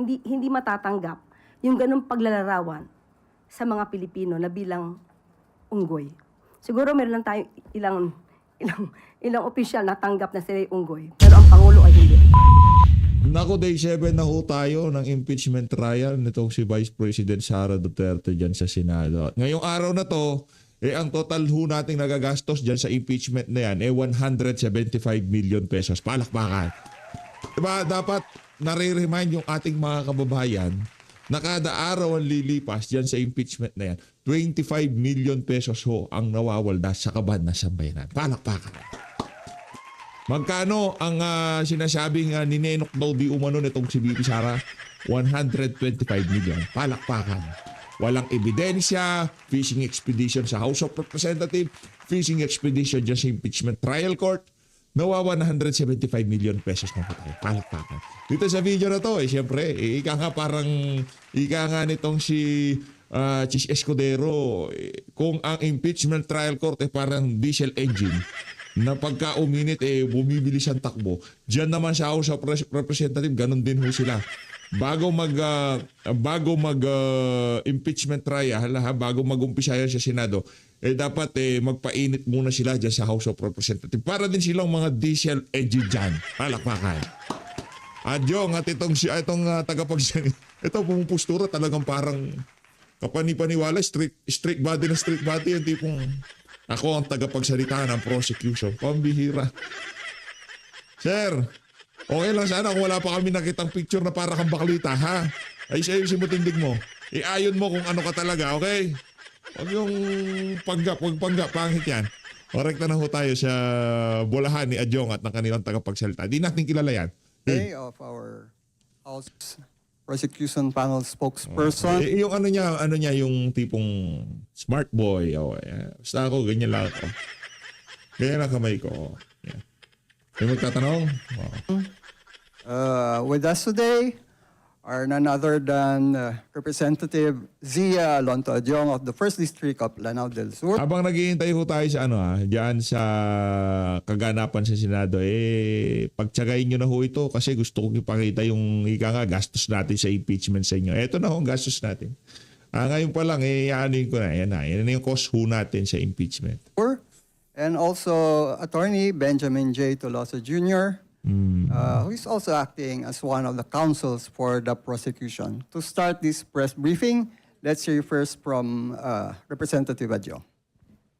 hindi matatanggap yung ganung paglalarawan sa mga Pilipino na bilang unggoy. Siguro meron lang tayong ilang opisyal na tanggap na sila yung unggoy, pero ang Pangulo ay hindi. Naku, day 7 na ho tayo ng impeachment trial nitong si Vice President Sara Duterte dyan sa Senado. At ngayong araw na to, ang total ho nating nagagastos dyan sa impeachment na yan, 175 million pesos. Palakpakan. Diba, dapat nare-remind yung ating mga kababayan na kada araw ang lilipas dyan sa impeachment na yan, 25 million pesos ho ang nawawalda sa kaban na sambayanan. Palakpakan. Magkano ang sinasabing ninenok daw di umano nitong si BP Sara? 125 million. Palakpakan. Walang ebidensya, fishing expedition sa House of Representatives, fishing expedition dyan sa impeachment trial court, nawa 175 million pesos na po tayo. Palakpakan. Dito sa video na to, siyempre, ika nga nitong si Chis Escudero, kung ang impeachment trial court parang diesel engine, na pagka uminit bumibilis ang takbo. Diyan naman sa House of Representatives, ganun din ho sila. Bago mag impeachment trial, bago mag-umpisa yan sa Senado, dapat magpainit muna sila diyan sa House of Representatives. Para din silang mga diesel engine dyan. Palakpakan. Adyong at itong tagapagsalita, ito pumupustura talagang parang kapani-paniwala, strict body na strict body, yung tipong ako ang tagapagsalita ng prosecution. Pambihira. Sir, okay lang sana kung wala pa kami nakitang picture na para kang baklita, ha? Ayos-ayusin mo tindig mo. Iayon mo kung ano ka talaga, okay? Huwag yung panggap, pangit yan. Korekta na ho tayo sa bolahan ni Adyong at ng kanilang tagapagsalita. Di natin kilala yan. Day of our House Prosecution Panel spokesperson. Yung ano niya, yung tipong smart boy. Basta ako, ganyan lang ako. Ganyan lang kamay ko. Yeah. May magtatanong? With us today are none other than Representative Zia Alonto Adyong of the 1st District of Lanao del Sur. Habang naghihintay ho tayo sa diyan sa kaganapan sa Senado, pagtsagayin nyo na ho ito kasi gusto kong ipakita yung gastos natin sa impeachment sa inyo. Ito na ho ang gastos natin. Ngayon pa lang, aanuin ko na. Yan na yung cost ho natin sa impeachment. And also Attorney Benjamin J. Tolosa Jr., who is also acting as one of the counsels for the prosecution. To start this press briefing, let's hear first from Representative Adyong.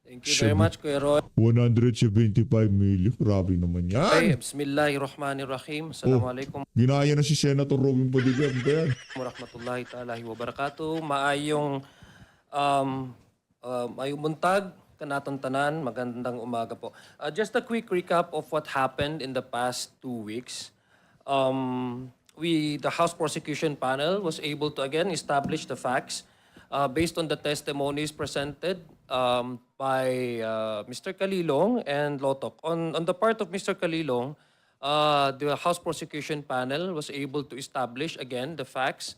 Thank you very much, Kuya Roy. 175 million. Grabe naman yan. Okay, Bismillahirrahmanirrahim. Assalamualaikum Ginaya na si Senator Robin Padilla. warahmatullahi ta'ala wabarakatuh. Maayong buntag kanatong tanan, magandang umaga po. Just a quick recap of what happened in the past 2 weeks. The House Prosecution Panel was able to again establish the facts based on the testimonies presented by Mr. Calilong and Lotok. On the part of Mr. Calilong, the House Prosecution Panel was able to establish again the facts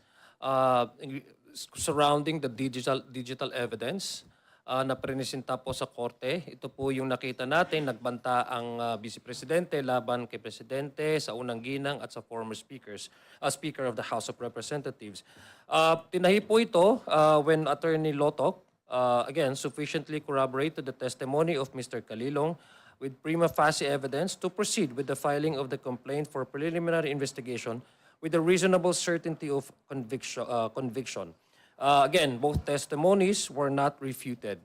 surrounding the digital evidence na prenisinta po sa korte. Ito po yung nakita natin, nagbanta ang Vice Presidente laban kay Presidente sa unang ginang at sa former Speaker of the House of Representatives. Tinahi po ito when Attorney Lotok again sufficiently corroborated the testimony of Mr. Calilong with prima facie evidence to proceed with the filing of the complaint for preliminary investigation with a reasonable certainty of conviction. Again, both testimonies were not refuted.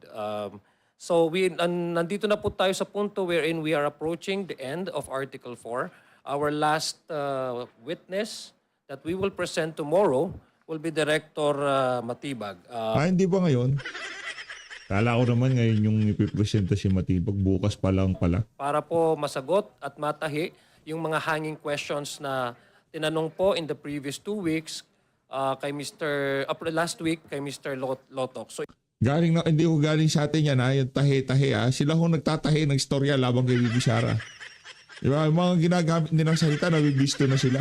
So nandito na po tayo sa punto wherein we are approaching the end of Article 4. Our last witness that we will present tomorrow will be Director Matibag. Hindi ba ngayon? Kala ko naman ngayon yung ipipresenta si Matibag. Bukas pa lang pala. Para po masagot at matahi yung mga hanging questions na tinanong po in the previous 2 weeks kay last week kay Mr. Lotok. So Hindi ko galing sa atin yan yung tahe-tahe Sila ho nagtatahe ng istorya labang kay Bibi Sara. Diba? Yung mga ginagamit nilang salita, nabibisto na sila.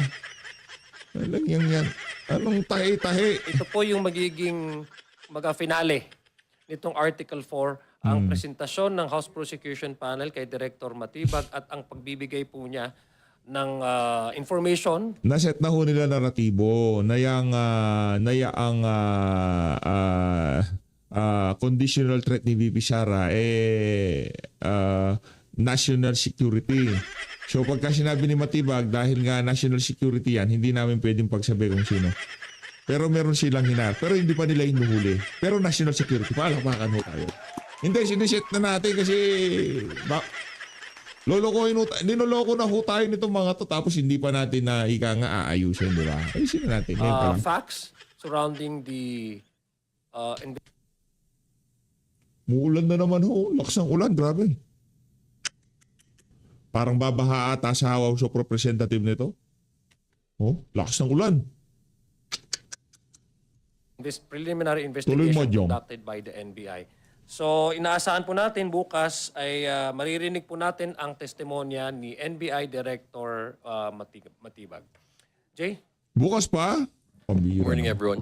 Alam yan. Anong tahe-tahe? Ito po yung magiging finale nitong Article 4, ang presentasyon ng House Prosecution Panel kay Director Matibag at ang pagbibigay po niya information Naset na ho nila naratibo na yang conditional threat ni VP Sara national security. So pagka sinabi ni Matibag dahil nga national security yan, hindi namin pwedeng pagsabi kung sino. Pero meron silang hinar. Pero hindi pa nila hinuhuli. Pero national security, palakpakan ho tayo. Hindi, siniset na natin kasi ninoloko na ho tayo nitong mga to tapos hindi pa natin na ika nga aayusin, di ba? Ayusin na natin. Ngayon pa lang. facts surrounding the Muulan na naman ho. Lakas ng ulan, grabe. Parang babaha ata sa House of Representative nito. Oh, lakas ng ulan. this preliminary Tuloy mo, investigation Jong. conducted by the NBI. So inaasahan po natin bukas ay maririnig po natin ang testimonya ni NBI Director Matibag. Jay? Bukas pa? Pambira. Good morning, everyone.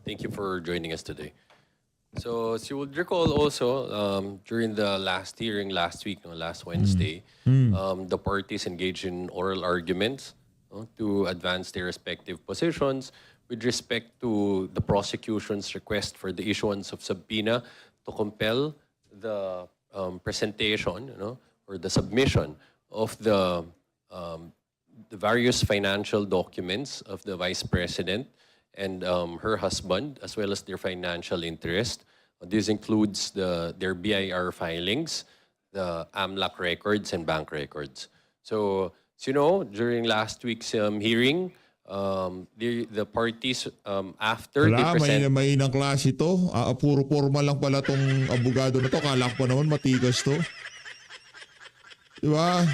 Thank you for joining us today. So, as you would recall also, during the last hearing last week, last Wednesday, the parties engaged in oral arguments to advance their respective positions with respect to the prosecution's request for the issuance of subpoena to compel the presentation or the submission of the various financial documents of the Vice President and her husband, as well as their financial interest. This includes their BIR filings, the AMLAC records, and bank records. So, as you know, during last week's hearing, the parties, after they Wala, present... may ng klase to. Puro formal lang pala tong abogado na to. Kala ko pa naman matigas to. Diba?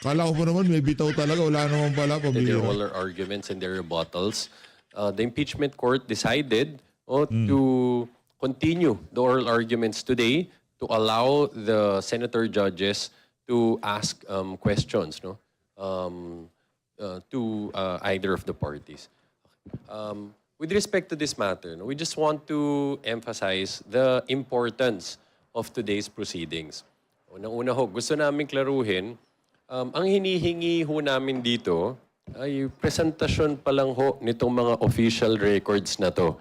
Kala ko pa naman may bitaw talaga. Wala naman pala. their Pabira. oral arguments and their rebuttals, the impeachment court decided to continue the oral arguments today to allow the senator judges to ask questions to either of the parties. With respect to this matter, we just want to emphasize the importance of today's proceedings. Unang-una ho, gusto namin klaruhin, ang hinihingi ho namin dito ay presentasyon pa lang ho nitong mga official records na to.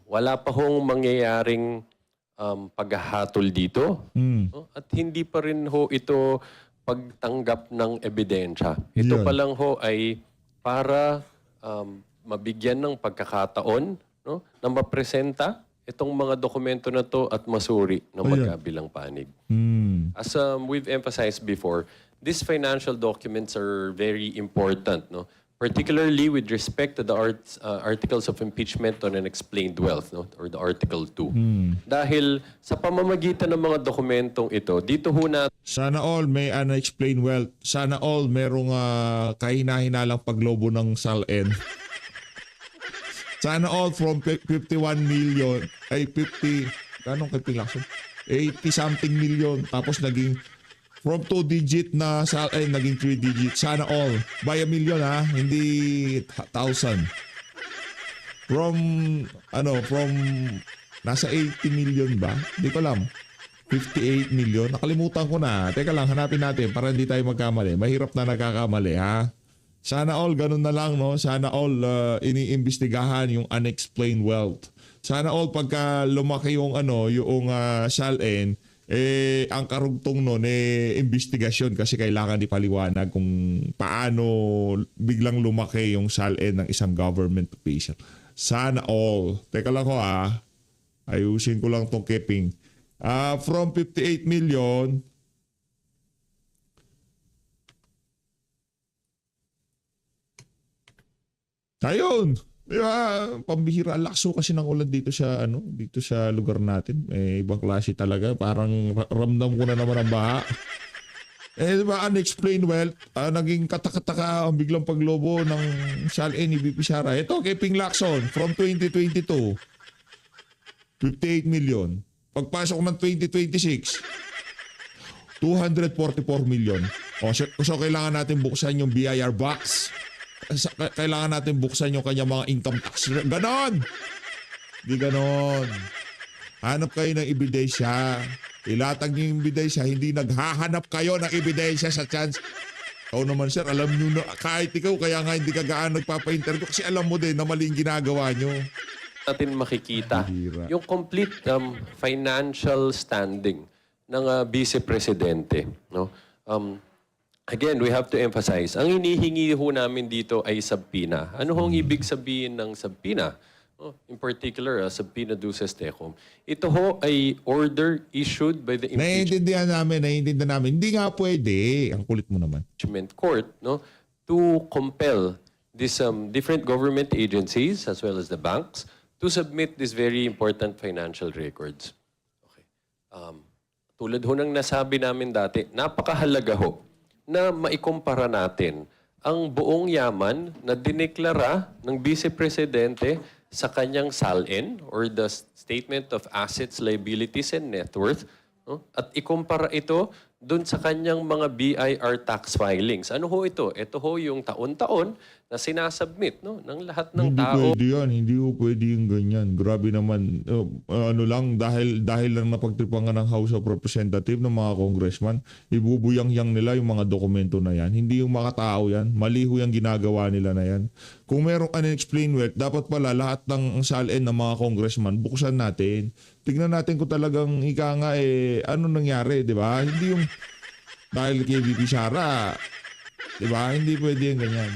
Wala pa hong mangyayaring paghahatol dito. At hindi pa rin ho ito pagtanggap ng ebidensya. Ito Yan. pa lang ho ay para mabigyan ng pagkakataon na mapresenta itong mga dokumento na to at masuri ng magkabilang panig. As we've emphasized before, these financial documents are very important, particularly with respect to the articles of impeachment on unexplained wealth, or the Article 2. Dahil sa pamamagitan ng mga dokumentong ito, dito ho na Sana all may unexplained wealth. Sana all merong kahina-hinalang paglobo ng SALN. Sana all from 51 million, ay 50, anong kaping lakso? 80 something million. Tapos naging from 2-digit na SALN, naging 3-digit. Sana all. By a million hindi 1,000. From nasa 80 million ba? Hindi ko alam. 58 million. Nakalimutan ko na. Teka lang, hanapin natin para hindi tayo magkamali. Mahirap na nagkakamali, ha? Sana all, ganun na lang, no? Sana all iniimbestigahan yung unexplained wealth. Sana all pagka lumaki yung SALN, ang karugtong nun, investigasyon kasi kailangan ipaliwanag kung paano biglang lumaki yung SALN ng isang government official. Sana all. Teka lang ko, ayusin ko lang tong keeping. From 58 million, ayun. Di ba? Pambihira. Lakso kasi ng ulan dito sa lugar natin. Ibang klase talaga. Parang ramdam ko na naman ang baha. Di ba? Unexplained wealth. Naging katakataka ang biglang paglobo ng SALN ni VP Sara. Ito, kay Ping Lacson from 2022. 58 million. Pagpasok ng 2026, 244 million. So kailangan natin buksan yung BIR box. Kailangan natin buksan yung kanyang mga income tax. Ganon! Di ganon. Hanap kayo ng ebidensya. Ilatag niyo yung ebidensya. Hindi naghahanap kayo ng ebidensya sa chance. Oo naman sir, alam nyo na, kahit ikaw, kaya nga hindi ka gaano nagpapa-interview kasi alam mo din na mali yung ginagawa nyo. Natin makikita Bihira. yung complete financial standing ng Vice Presidente. No? Again, we have to emphasize, ang hinihingi ho namin dito ay subpoena. Ano hong ibig sabihin ng subpoena? In particular, subpoena duces tecum. Ito ho ay order issued by the Naiintindihan namin. Hindi nga pwede. Ang kulit mo naman. Impeachment Court, no, to compel these different government agencies as well as the banks to submit these very important financial records. Okay. Tulad ho ng nasabi namin dati, napakahalaga ho na maikumpara natin ang buong yaman na dineklara ng Vice Presidente sa kanyang SALN or the Statement of Assets, Liabilities, and Net Worth, no? At ikumpara ito doon sa kanyang mga BIR tax filings. Ano ho ito? Ito ho yung taon-taon na sinasubmit, no, ng lahat ng Hindi tao. pwede yan. Hindi po pwede yung ganyan. Grabe naman. Ano lang, dahil lang napagtripan nga ng House of Representatives ng mga congressman, ibubuyang-yang nila yung mga dokumento na yan. Hindi yung makatao yan. Mali ho yung ginagawa nila na yan. Kung merong unexplained wealth, dapat pala lahat ng SALN ng mga congressman, buksan natin. Tignan natin kung talagang ika nga ano nangyari, di ba? Hindi yung dahil kay VP Sara, di ba? Hindi pwede yung ganyan.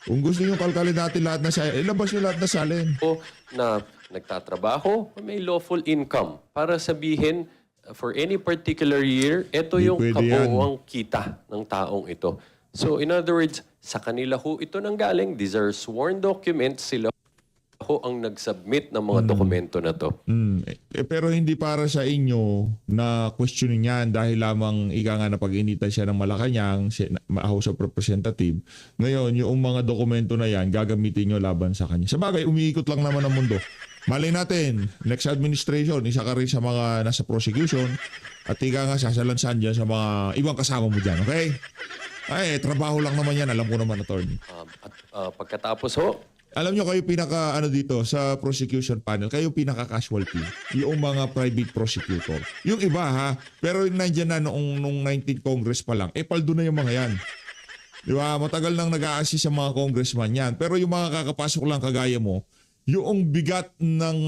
Kung gusto nyo kalkalin natin lahat na SALN, ilabas nyo lahat na SALN. O na nagtatrabaho, may lawful income para sabihin for any particular year, ito Di yung pwede yan. kabuuang kita ng taong ito. So in other words, sa kanila ho ito nanggaling. These are sworn documents. Sila ho ang nag-submit ng mga dokumento na to. Pero hindi para sa inyo na questionin yan dahil lamang ika nga na pag-initan siya ng Malacanang, House of Representative. Ngayon, yung mga dokumento na yan, gagamitin nyo laban sa kanya. Sa bagay, umiikot lang naman ang mundo. Malay natin, next administration, isa ka rin sa mga nasa prosecution at ika nga sasalansan dyan sa mga ibang kasama mo dyan, okay? Ay, trabaho lang naman yan. Alam ko naman, attorney. Pagkatapos ho, Alam nyo kayo pinaka ano dito sa prosecution panel, kayo pinaka casualty, yung mga private prosecutor. Yung iba ha, pero yung nandyan na noong 19th Congress pa lang, paldo na yung mga yan. Di ba? Matagal nang nag-a-assist sa mga congressman yan. Pero yung mga kakapasok lang kagaya mo, yung bigat ng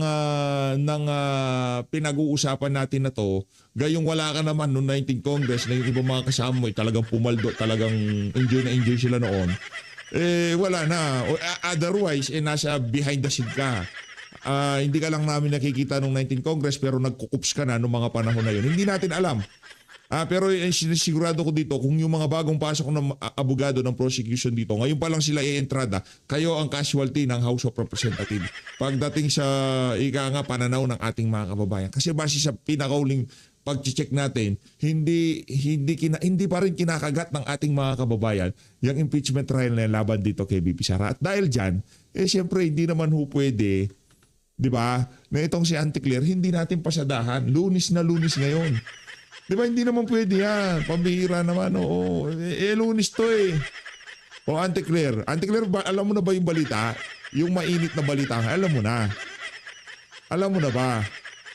pinag-uusapan natin na to, gayong wala ka naman noong 19th Congress na yung ibang mga kasama mo, talagang pumaldo, talagang enjoy na enjoy sila noon. Wala na. Otherwise, nasa behind the scene ka. Hindi ka lang namin nakikita nung 19th Congress pero nagkukups ka na nung mga panahon na yun. Hindi natin alam. Pero sinisigurado ko dito, kung yung mga bagong pasok ng abogado ng prosecution dito, ngayon pa lang sila i-entrada, kayo ang casualty ng House of Representatives. Pagdating sa pananaw ng ating mga kababayan. Kasi base sa pinakauling pag-check natin, hindi pa rin kinakagat ng ating mga kababayan yung impeachment trial na laban dito kay VP Sara. At dahil dyan, siyempre hindi naman pwede, di ba, na itong si Auntie Claire, hindi natin pasadahan. Lunis na lunis ngayon. Di ba, hindi naman pwede yan. Pambihira naman, oo. Lunis to O Auntie Claire, alam mo na ba yung balita? Yung mainit na balita, alam mo na. Alam mo na ba?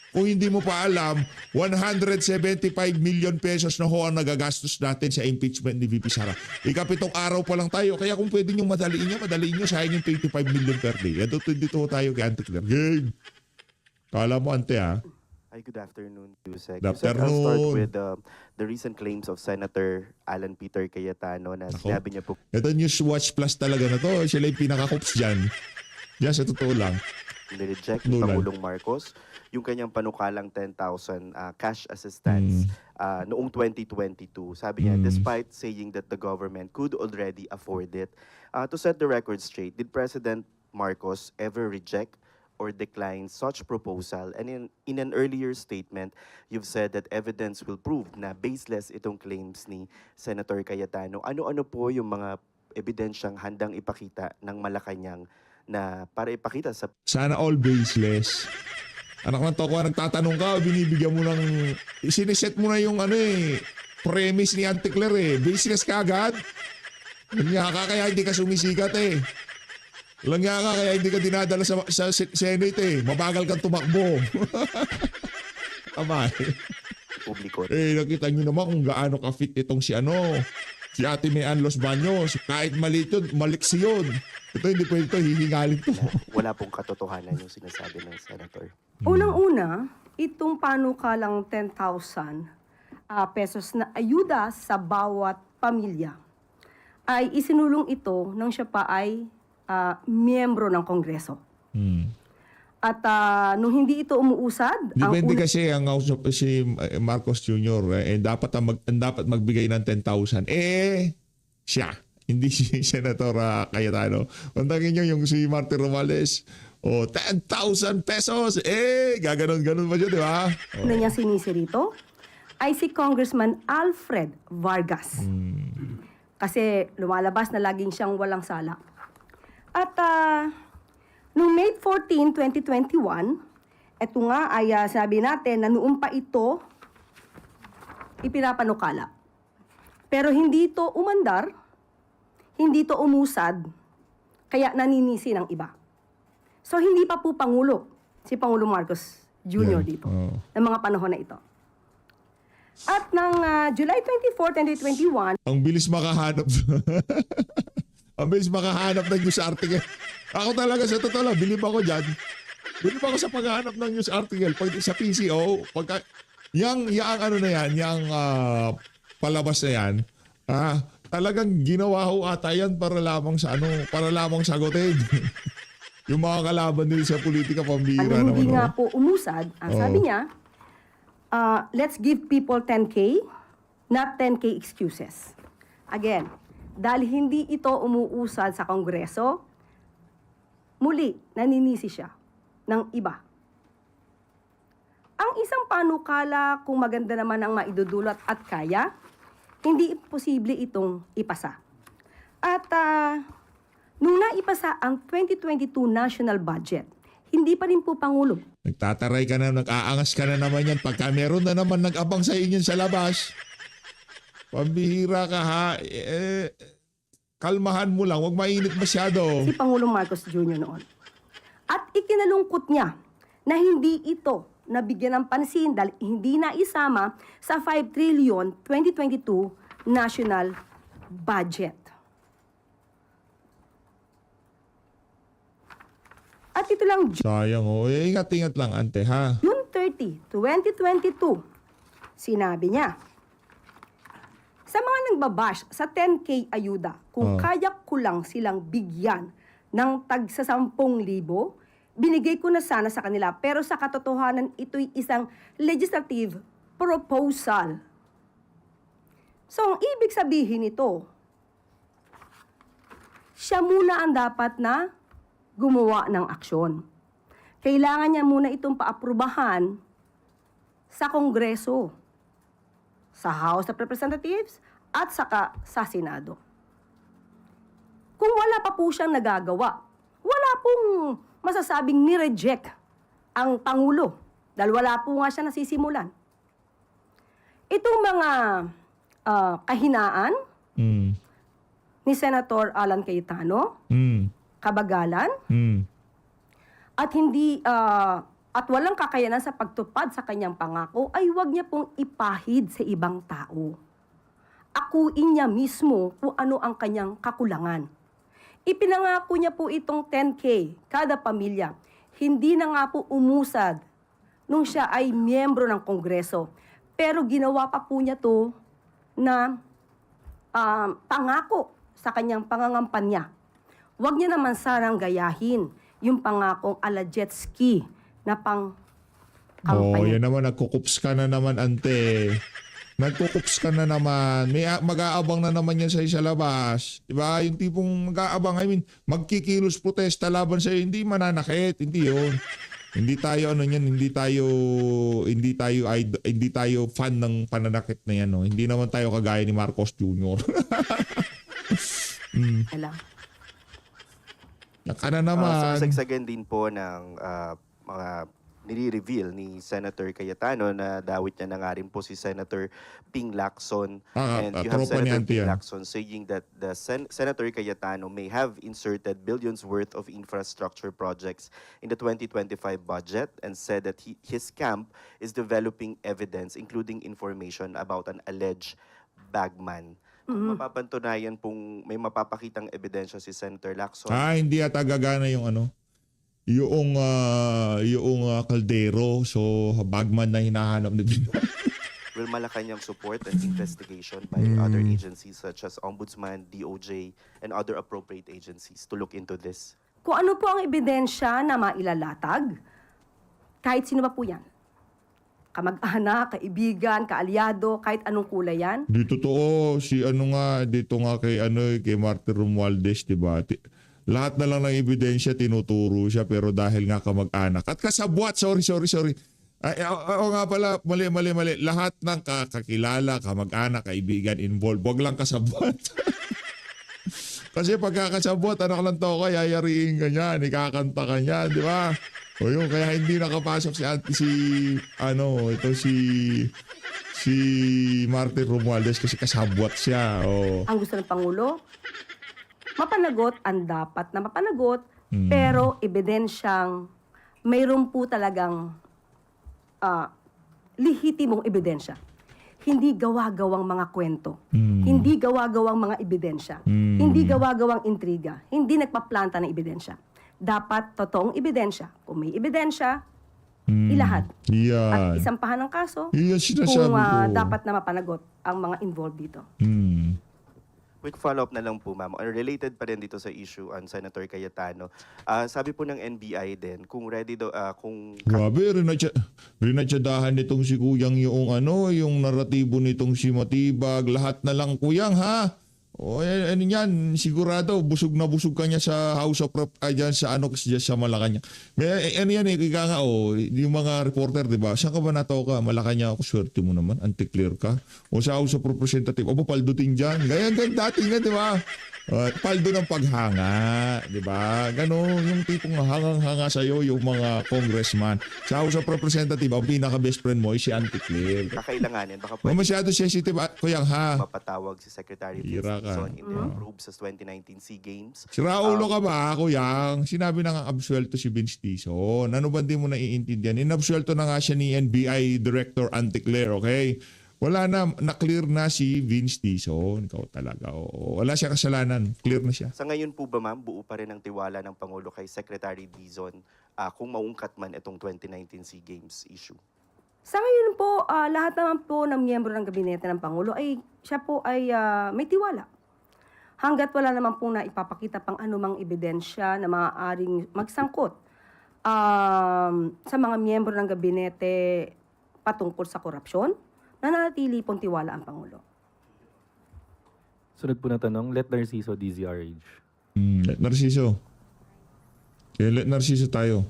Kung hindi mo pa alam, 175 million pesos na ho ang nagagastos natin sa impeachment ni VP Sara. Ikapitong araw pa lang tayo. Kaya kung pwede nyo madaliin nyo, sayang yung 25 million per day. Dito tayo kay Auntie Claire. Game! Kala mo, Ante, ha? Hi, good afternoon, Yusek. Good Yusek, I'll start afternoon. with the recent claims of Senator Alan Peter Cayetano na sinabi niya po Ito News Watch Plus talaga na to. Sila yung pinaka-coops dyan. Yan, sa totoo lang. nireject ni Nulan. Pangulong Marcos yung kanyang panukalang 10,000 cash assistance noong 2022. Sabi niya, despite saying that the government could already afford it, to set the record straight, did President Marcos ever reject or decline such proposal? And in an earlier statement, you've said that evidence will prove na baseless itong claims ni Senator Cayetano. Ano-ano po yung mga ebidensyang handang ipakita ng Malacanang na para ipakita sa Sana all baseless. Anak ng toko, nagtatanong ka, binibigyan mo ng, siniset mo na yung premise ni Auntie Claire Baseless ka agad. Langya ka kaya hindi ka sumisikat Langya ka kaya hindi ka dinadala sa Senate Mabagal kang tumakbo. Tama publiko? nakita niyo naman kung gaano ka-fit itong si Si Ate Mayan Los Baños, kahit maliit yun, maliksi yun. Ito hindi pwede ito, hihingalin to. Wala pong katotohanan yung sinasabi ng Senator. Unang-una, itong panukalang 10,000 pesos na ayuda sa bawat pamilya ay isinulong ito nang siya pa ay miyembro ng Kongreso. At nung hindi ito umuusad, Depende kasi ang House of si Marcos Jr. Dapat dapat magbigay ng 10,000. Siya. Hindi si Senator Cayetano. Pantangin nyo yung si Martin Romales. 10,000 pesos. Gaganon-ganon pa dyan, di ba? una niya sinisi rito ay si Congressman Alfred Vargas. Kasi lumalabas na laging siyang walang sala. At noong May 14, 2021, ito nga ay sabi natin na noon pa ito ipinapanukala. Pero hindi ito umandar, hindi ito umusad, kaya naninisi ng iba. So hindi pa po Pangulo si Pangulong Marcos Jr. Yan. dito, Oo. ng mga panahon na ito. At ng July 24, 2021, Ang bilis makahanap. Ang bilis makahanap ng news article. Ako talaga sa totoo lang, bilib ako dyan. Bilib ako sa paghahanap ng news article. Pag sa PCO, pagka, yang ano na yan, yang palabas na yan, talagang ginawa ho ata yan para lamang sagutin. Yung mga kalaban nila sa politika, pambihira ano hindi naman. nga po umusad, ang sabi niya, let's give people 10K, not 10K excuses. Again, dahil hindi ito umuusad sa Kongreso, muli, naninisi siya ng iba. Ang isang panukala, kung maganda naman ang maidudulot at kaya, hindi posible itong ipasa. At nung naipasa ang 2022 national budget, hindi pa rin po Pangulo. Nagtataray ka na, nag-aangas ka na naman yan. Pagka meron na naman nag-abang sa inyo sa labas, pambihira ka ha. Kalmahan mo lang, huwag mainit masyado. Si Pangulong Marcos Jr. noon. At ikinalungkot niya na hindi ito nabigyan ng pansin dahil hindi na isama sa 5 trillion 2022 national budget. At ito lang, Sayang ingat-ingat lang ante ha. June 30, 2022, sinabi niya, sa mga nagbabash sa 10K ayuda, kung kaya ko lang silang bigyan ng tag sa 10,000, binigay ko na sana sa kanila. Pero sa katotohanan, ito'y isang legislative proposal. So, ang ibig sabihin nito, siya muna ang dapat na gumawa ng aksyon. Kailangan niya muna itong paaprubahan sa Kongreso, sa House of Representatives, at saka sa Senado. Kung wala pa po siyang nagagawa, wala pong masasabing ni-reject ang Pangulo dahil wala po nga siya nasisimulan. Itong mga kahinaan ni Senator Alan Cayetano, kabagalan, at hindi at walang kakayanan sa pagtupad sa kanyang pangako, ay huwag niya pong ipahid sa ibang tao. Akuin niya mismo kung ano ang kanyang kakulangan. Ipinangako niya po itong 10K kada pamilya. Hindi na nga po umusad nung siya ay miyembro ng Kongreso. Pero ginawa pa po niya to na pangako sa kanyang pangangampanya. Huwag niya naman sanang gayahin yung pangakong ala jet ski na pang kampanya. Yan naman, nagkukups ka na naman, ante. Nagkukups ka na naman. May mag-aabang na naman yan sa labas. Diba? Yung tipong mag-aabang, magkikilos protesta laban sa'yo, hindi mananakit. Hindi yun. Hindi tayo hindi tayo fan ng pananakit na yan. No? Hindi naman tayo kagaya ni Marcos Jr. Alam. Naka na naman. Sasagsagan din po ng mga nire-reveal ni Senator Cayetano na dawit niya na nga rin po si Senator Ping Lacson. And you have tropa ni Senator Auntie Ping yan. Lacson saying that the Senator Cayetano may have inserted billions worth of infrastructure projects in the 2025 budget and said that his camp is developing evidence including information about an alleged bagman Kung mapapatunayan pong may mapapakitang ebidensya si Senator Lacson, Hindi ata gagana yung ano, yung kaldero. So, bagman na hinahanap ni will Malacanang support an investigation by other agencies such as Ombudsman, DOJ, and other appropriate agencies to look into this? Kung ano po ang ebidensya na mailalatag, kahit sino pa po yan. Kamag-anak, kaibigan, kaalyado, kahit anong kulay yan. Di totoo, dito nga kay Martin Romualdez, di ba? Lahat na lang ng ebidensya tinuturo siya pero dahil nga kamag-anak. At kasabwat, sorry. Oo nga pala, mali. Lahat ng kakilala, kamag-anak, kaibigan involved. Wag lang kasabwat. Kasi pagkakasabwat, anak lang to ka, yayariin ka niyan, ikakanta ka niyan, di ba? O yun, kaya hindi nakapasok si Martin Romualdez kasi kasabwat siya. O. Ang gusto ng Pangulo, mapanagot ang dapat na mapanagot, pero ebidensyang mayroon po talagang lihitimong ebidensya. Hindi gawa-gawang mga kwento. Hindi gawa-gawang mga ebidensya. Hindi gawa-gawang intriga. Hindi nagpaplanta ng ebidensya. Dapat totoong ebidensya. Kung may ebidensya, ilahat. At Yan. isampahan ng kaso Yan sinasabi kung ko. dapat na mapanagot ang mga involved dito. Quick follow-up na lang po, ma'am. Related pa rin dito sa issue on Senator Cayetano. Sabi po ng NBI din, kung ready daw, kung Grabe, rinatsadahan nitong si Kuyang yung naratibo nitong si Matibag. Lahat na lang Kuyang, ha? O, ano yan, sigurado, busog na busog ka niya sa House of Rep, dyan sa sa Malacanang. Ano yan, ika nga, yung mga reporter, di ba? Saan ka ba natoka? Malacanang ako, swerte mo naman, anti-clear ka. O sa House of Representative, o paldutin dyan. Ganyan dati nga, di ba? Paldo ng paghanga, di ba? Ganon, yung tipong hangang-hanga sa'yo, yung mga congressman. Sa House of Representative, ang pinaka-best friend mo ay si anti-clear. kakailanganin, baka O pwede masyado sensitive, Kuyang, ha? mapatawag si Secretary Hira ka. Dizon in the probe sa 2019 SEA Games. Si Raulo ka ba, Kuyang? Sinabi na nga absuelto si Vince Tison. Ano ba di mo naiintindihan? Inabsuelto na nga siya ni NBI Director Anticlair, okay? Wala na, na-clear na si Vince Tison. Ikaw talaga. Wala siya kasalanan. Clear na siya. Sa ngayon po ba, ma'am, buo pa rin ang tiwala ng Pangulo kay Secretary Dizon kung maungkat man itong 2019 SEA Games issue? Sa ngayon po, lahat naman po ng miyembro ng gabinete ng Pangulo ay siya po ay may tiwala. Hanggat wala naman po na ipapakita pang anumang ebidensya na maaaring magsangkot sa mga miyembro ng gabinete patungkol sa korupsyon, nananatili pong tiwala ang Pangulo. Sunod po na tanong, let Narciso DZRH. Let Narciso. Let Narciso tayo.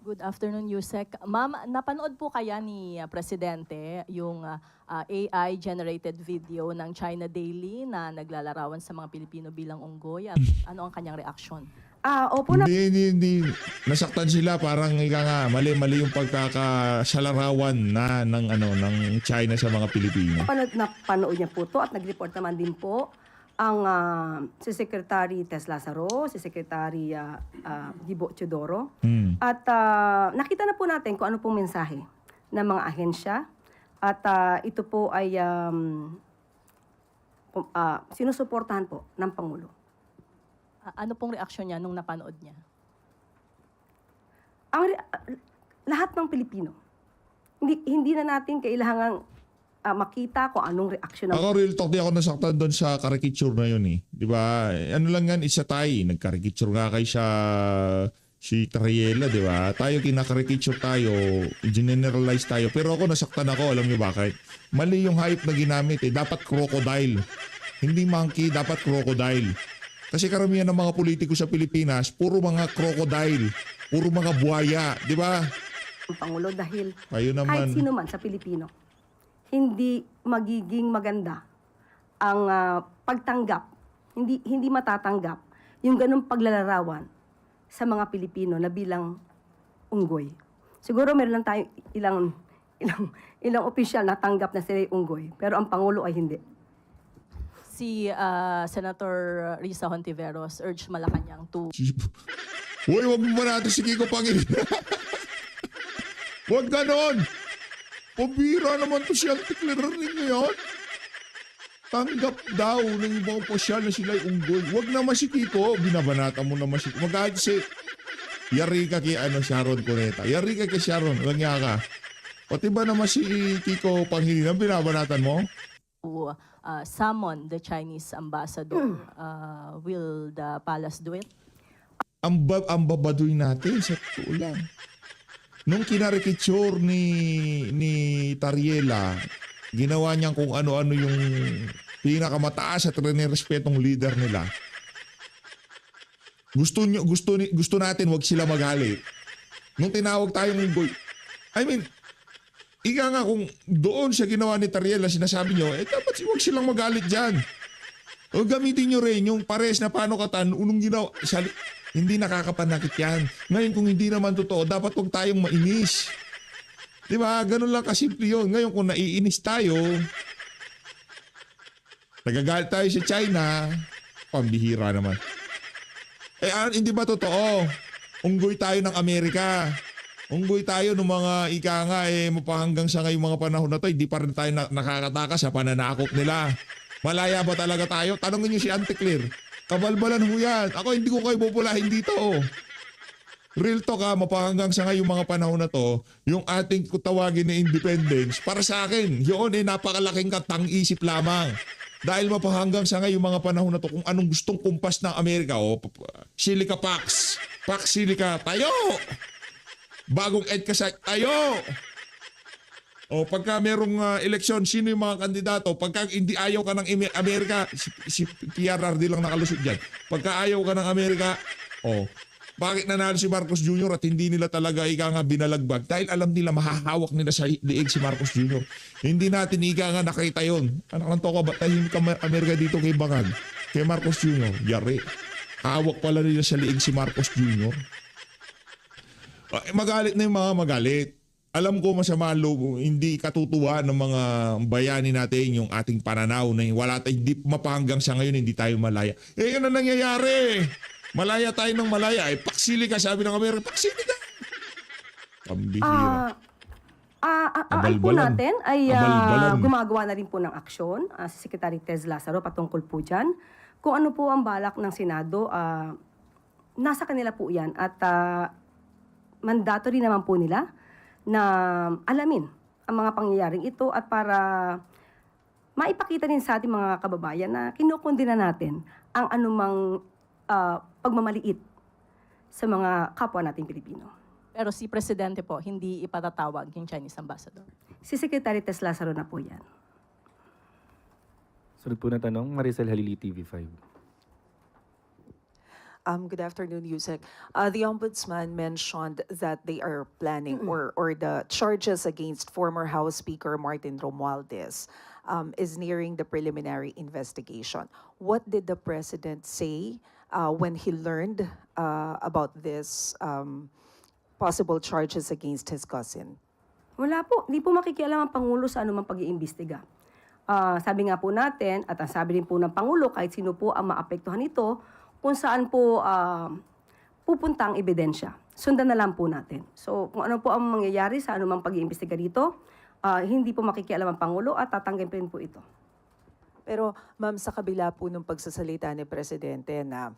Good afternoon, Yusek. Ma'am, napanood po kaya ni Presidente yung AI-generated video ng China Daily na naglalarawan sa mga Pilipino bilang unggoy at ano ang kanyang reaksyon? Opo na Hindi. Nasaktan sila parang ika nga mali yung pagkakasalarawan ng China sa mga Pilipino. napanood niya po to at nag-report naman din po ang si Secretary Tess Lazaro, si Secretary Gibo Teodoro. At nakita na po natin kung ano pong mensahe ng mga ahensya. At ito po ay sinusuportahan po ng Pangulo. Ano pong reaksyon niya nung napanood niya? Lahat ng Pilipino. Hindi na natin kailangang makita kung anong reaksyon ng Ako real talk, di ako nasaktan doon sa karikitsure na yun eh. Di ba? Ano lang yan, isa tayo. Nagkarikitsure nga kay si Triella, di ba? Tayo kinakarikitsure tayo, generalize tayo. Pero ako nasaktan ako, alam niyo bakit? Mali yung hype na ginamit eh. Dapat crocodile. Hindi monkey, dapat crocodile. Kasi karamihan ng mga politiko sa Pilipinas, puro mga crocodile, puro mga buhaya, di ba? Pangulo dahil Kayo naman. kahit sino man sa Pilipino, hindi magiging maganda ang pagtanggap, hindi matatanggap yung ganung paglalarawan sa mga Pilipino na bilang unggoy. Siguro meron lang tayo ilang opisyal na tanggap na sila unggoy, pero ang Pangulo ay hindi. Si Senator Risa Hontiveros urged Malacanang to Uy, wag mo natin si Kiko Pangilinan. Wag ganon. Pabira naman to si Antikler rin ngayon. Tanggap daw ng ibang opisyal na sila'y unggoy. Huwag naman si Kiko. Binabanata mo naman si Kiko. Magkahit si... Yari ka kay Sharon Cuneta. Yari ka kay Sharon. Langya ka. Pati ba naman si Kiko Pangilinan binabanatan mo? To summon the Chinese ambassador. Will the palace do it? Ang babadoy natin sa totoo lang. Nung kinarikitsure ni Tariela, ginawa niyang kung ano-ano yung pinakamataas at respetong leader nila. Gusto natin wag sila magalit. Nung tinawag tayong unggoy, I mean, ika nga kung doon sa ginawa ni Tariela, sinasabi nyo, dapat wag silang magalit dyan. O gamitin nyo rin yung pares na panukatan, unong ginawa, hindi nakakapanakit yan. Ngayon kung hindi naman totoo, dapat wag tayong mainis. Diba? Ganun lang kasimple yun. Ngayon kung naiinis tayo, nagagalit tayo sa China, pambihira naman. Hindi ba totoo? Unggoy tayo ng Amerika. Unggoy tayo ng mga ika nga mapahanggang sa ngayong mga panahon na to, hindi pa rin tayo nakakatakas sa pananakop nila. Malaya ba talaga tayo? Tanongin niyo si Antikler. Kabalbalan ho yan. Ako hindi ko kayo pupulahin dito. Real talk mapahanggang sa ngayong mga panahon na to, yung ating tawagin na independence, para sa akin, yun napakalaking katang-isip lamang. Dahil mapahanggang sa ngayong mga panahon na to, kung anong gustong kumpas ng Amerika, Silica Pax, Pax Silica, tayo! Bagong EDCA tayo! Pagka merong eleksyon, sino yung mga kandidato? Pagka hindi ayaw ka ng Amerika, si PRRD lang nakalusot dyan. Pagka ayaw ka ng Amerika, bakit nanalo si Marcos Jr. at hindi nila talaga binalagbag? Dahil alam nila mahahawak nila sa liig si Marcos Jr. Hindi natin nakita yon. Anak ng toko, ba't tahimik ka Amerika dito kay Bangag? Kay Marcos Jr. Yari. Hawak pala nila sa liig si Marcos Jr. Magalit na yung mga magalit. Alam ko masama loob, hindi katutuwa ng mga bayani natin yung ating pananaw na wala tayo, hindi mapahanggang sa ngayon, hindi tayo malaya. Yun na nangyayari. Malaya tayo ng malaya. Paksili ka, sabi ng Amerika, paksili ka. Pambihira. Ang po Abalbalan. natin ay Abalbalan. gumagawa na rin po ng aksyon si Secretary Tez Lazaro patungkol po dyan. Kung ano po ang balak ng Senado, nasa kanila po yan. At mandatory naman po nila na alamin ang mga pangyayaring ito at para maipakita din sa ating mga kababayan na kinukundina natin ang anumang pagmamaliit sa mga kapwa nating Pilipino. Pero si Presidente po, hindi ipatatawag yung Chinese ambassador. Si Secretary Tez Lazaro na po yan. Sunod po na tanong, Maricel Halili, TV5. Good afternoon, Yusek. The Ombudsman mentioned that they are planning or the charges against former House Speaker Martin Romualdez is nearing the preliminary investigation. What did the President say when he learned about this possible charges against his cousin? Wala po. Hindi po makikialam ang Pangulo sa anumang pag-iimbestiga. Sabi nga po natin, at ang sabi rin po ng Pangulo, kahit sino po ang maapektuhan nito, kung saan po pupunta ang ebidensya. Sundan na lang po natin. So kung ano po ang mangyayari sa anumang pag-iimbestiga dito, hindi po makikialam ang Pangulo at tatanggapin po ito. Pero ma'am, sa kabila po ng pagsasalita ni Presidente na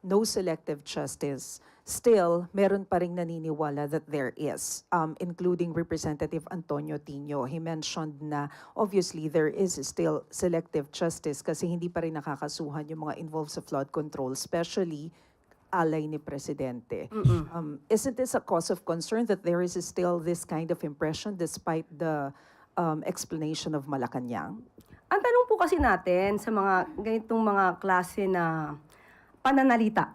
no selective justice, still, meron pa ring naniniwala that there is, including Representative Antonio Tino. He mentioned na obviously there is still selective justice kasi hindi pa rin nakakasuhan yung mga involved sa flood control, especially alay ni Presidente. Isn't this a cause of concern that there is still this kind of impression despite the explanation of Malacanang? Ang tanong po kasi natin sa mga ganitong mga klase na pananalita,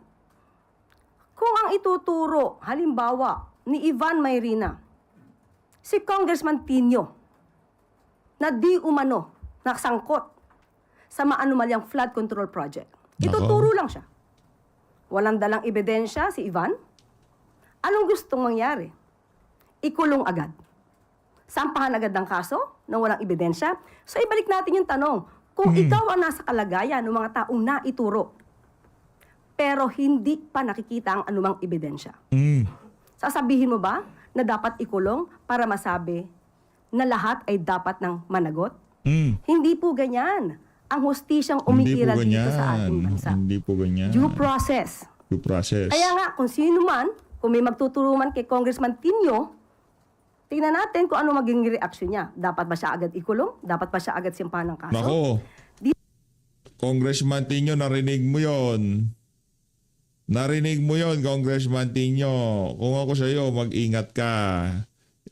kung ang ituturo, halimbawa, ni Ivan Mayrina, si Congressman Tino, na di umano nakasangkot sa maanumalyang flood control project. Ituturo lang siya. Walang dalang ebidensya si Ivan. Anong gustong mangyari? Ikulong agad. Sampahan agad ng kaso nang walang ebidensya. So ibalik natin yung tanong, kung ikaw ang nasa kalagayan ng mga taong naituro, pero hindi pa nakikita ang anumang ebidensya. Sasabihin mo ba na dapat ikulong para masabi na lahat ay dapat ng managot? Mm. Hindi po ganyan. Ang hustisyang Hindi po umiiral ganyan. dito sa ating bansa. Hindi po ganyan. Due process. Due process. Kaya nga, kung sino man, kung may magtuturo man kay Congressman Tinio, tingnan natin kung ano maging reaksyon niya. Dapat ba siya agad ikulong? Dapat ba siya agad simpahan ng kaso? Nako. Congressman Tinio, narinig mo yon. Narinig mo yon, Congressman Tinio. Kung ako sa iyo, mag-ingat ka.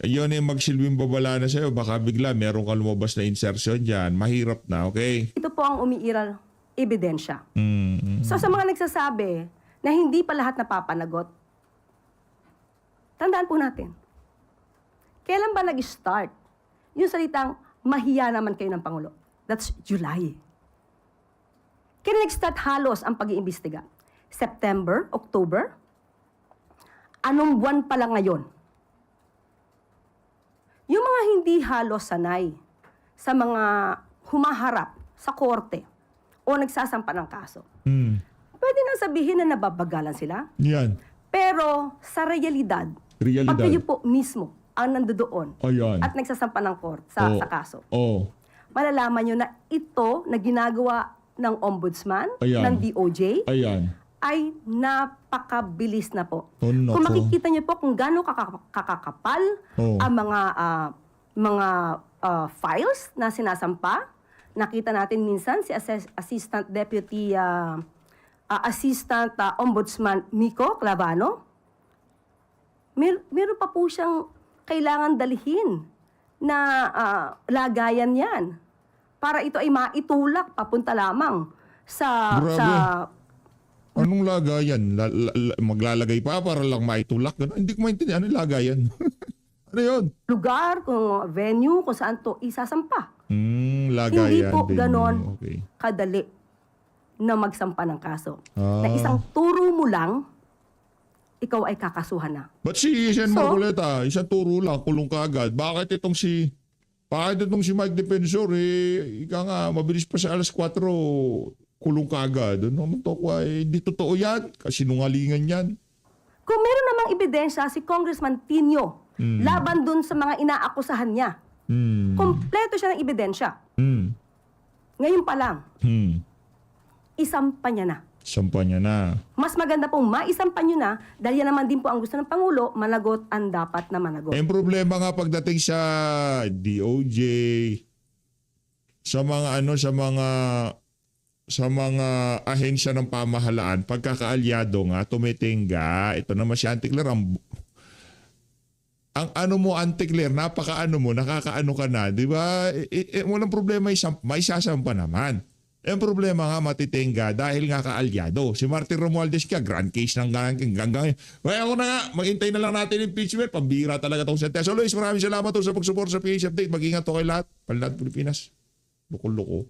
Yun yung magsilbing babala na sa iyo. Baka bigla meron ka lumabas na insertion dyan. Mahirap na, okay? Ito po ang umiiral ebidensya. Mm. So sa mga nagsasabi na hindi pa lahat napapanagot, tandaan po natin, kailan ba nag-start yung salitang mahiya naman kayo ng Pangulo? That's July. Kailan nag-start halos ang pag-iimbestiga? September, October? Anong buwan pa lang ngayon? Yung mga hindi halos sanay sa mga humaharap sa korte o nagsasampa ng kaso, Mm. pwede na sabihin na nababagalan sila. Yan. Pero sa realidad, pag kayo po mismo ang nandoon Ayan. at nagsasampa ng sa kaso, Oh. malalaman nyo na ito na ginagawa ng ombudsman, Ayan. ng DOJ, Ayan. ay napakabilis na po. Oh, nako. Kung makikita nyo po kung gaano kakakapal Oh. ang mga files na sinasampa, nakita natin minsan si Assistant Deputy Assistant Ombudsman Miko Clavano, meron pa po siyang kailangan dalhin na lagayan yan para ito ay maitulak papunta lamang sa Grabe. Anong lagayan? Maglalagay pa para lang maitulak? Ganun? Hindi ko maintindihan. Anong lagayan? Ano yun? lugar, kung venue, kung saan to isasampa. Lagayan. Hindi po din. ganon Okay. kadali na magsampa ng kaso. Ah. Na isang turo mo lang, ikaw ay kakasuhan na. Ba't si Sen Marcoleta, isang turo lang, kulong ka agad. Bakit itong si Mike Defensor, ika nga, mabilis pa sa alas 4, kulong ka agad. Ano naman to ko, hindi totoo yan. Kasinungalingan yan. Kung meron namang ebidensya si Congressman Tinio laban dun sa mga inaakusahan niya, kompleto siya ng ebidensya. Ngayon pa lang, isampa niya na. Sampa niya na. Mas maganda pong maisampa niyo na dahil yan naman din po ang gusto ng Pangulo, managot ang dapat na managot. Yung problema nga pagdating sa DOJ, sa mga ahensya ng pamahalaan, pagkakaalyado nga, tumitingga, ito naman si Anticler, ang ano mo, Anticler, nakakaano ka na, di ba? Walang problema, maisasampa naman. Yung problema nga, matitingga dahil nga kaalyado. Si Martin Romualdez ka, grand case ng hanggang. Kaya ako na nga, maghintay na lang natin impeachment. Pambira talaga itong sentence. So Luis, maraming salamat sa pagsupport sa PH Update. Mag-ingat to kay lahat. Palinat Pilipinas. Loko-loko.